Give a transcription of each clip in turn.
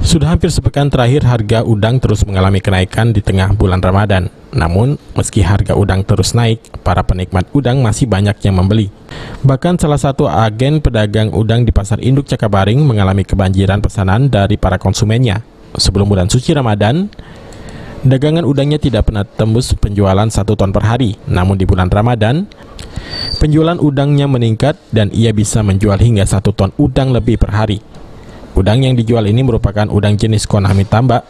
Sudah hampir sepekan terakhir harga udang terus mengalami kenaikan di tengah bulan Ramadan. Namun, meski harga udang terus naik, para penikmat udang masih banyak yang membeli. Bahkan salah satu agen pedagang udang di Pasar Induk Cakabaring mengalami kebanjiran pesanan dari para konsumennya. Sebelum bulan suci Ramadan, dagangan udangnya tidak pernah tembus penjualan 1 ton per hari. Namun di bulan Ramadan, penjualan udangnya meningkat dan ia bisa menjual hingga 1 ton udang lebih per hari. Udang yang dijual ini merupakan udang jenis Konami tambak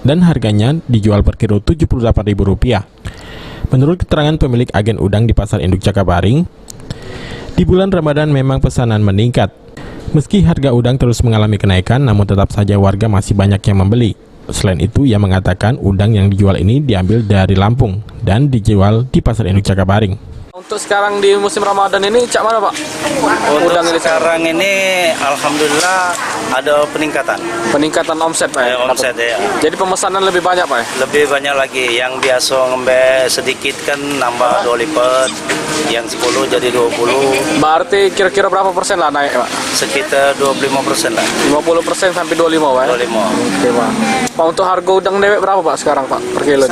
dan harganya dijual per kilo Rp78.000. Menurut keterangan pemilik agen udang di Pasar Induk Cakabaring, di bulan Ramadan memang pesanan meningkat. Meski harga udang terus mengalami kenaikan, namun tetap saja warga masih banyak yang membeli. Selain itu, ia mengatakan udang yang dijual ini diambil dari Lampung dan dijual di Pasar Induk Cakabaring. Untuk sekarang di musim Ramadan ini, cak mana Pak? Untuk sekarang ini, alhamdulillah ada peningkatan. Peningkatan omset Pak? Omset ya. Jadi pemesanan lebih banyak Pak? Lebih banyak lagi. Yang biasa ngembe sedikit kan nambah 2 lipat, yang 10 jadi 20. Berarti kira-kira berapa persen lah naik Pak? Sekitar 25% lah. 50% sampai 25 Pak? 25. Oke Pak. Pak, untuk harga udang dewek berapa Pak sekarang Pak per kilo?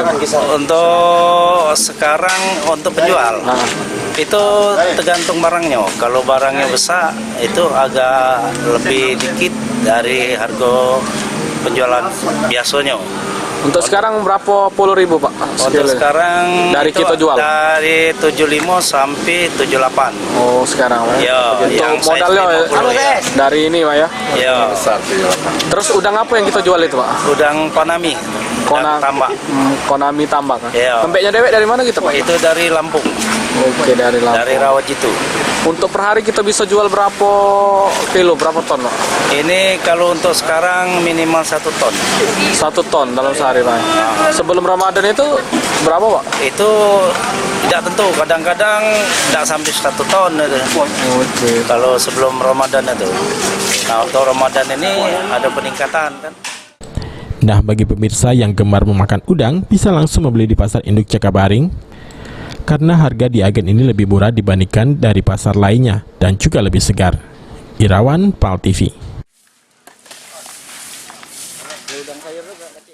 Untuk sekarang untuk penjual. Itu tergantung barangnya. Kalau barangnya besar itu agak lebih dikit dari harga penjualan biasanya. Untuk sekarang berapa puluh ribu Pak? Untuk sekarang dari kita jual? Dari 75 sampai 78. Oh sekarang Pak? Ya, yang modalnya ya. Dari ini Pak ya? Ya. Terus udang apa yang kita jual itu Pak? Udang Konami. Tambak. Konami tambak kan? Ya. Lembeknya dewek dari mana gitu Pak? Itu dari Lampung. Oke, dari Lampung. Dari Rawajitu. Untuk per hari kita bisa jual berapa kilo, berapa ton Pak? Ini kalau untuk sekarang minimal 1 ton. 1 ton dalam sehari Pak? Sebelum Ramadan itu berapa Pak? Itu tidak tentu, kadang-kadang tidak sampai 1 ton itu. Oke. Kalau sebelum Ramadan itu. Nah untuk Ramadan ini ada peningkatan kan. Nah, bagi pemirsa yang gemar memakan udang, bisa langsung membeli di Pasar Induk Cakabaring karena harga di agen ini lebih murah dibandingkan dari pasar lainnya dan juga lebih segar. Irawan, PAL TV.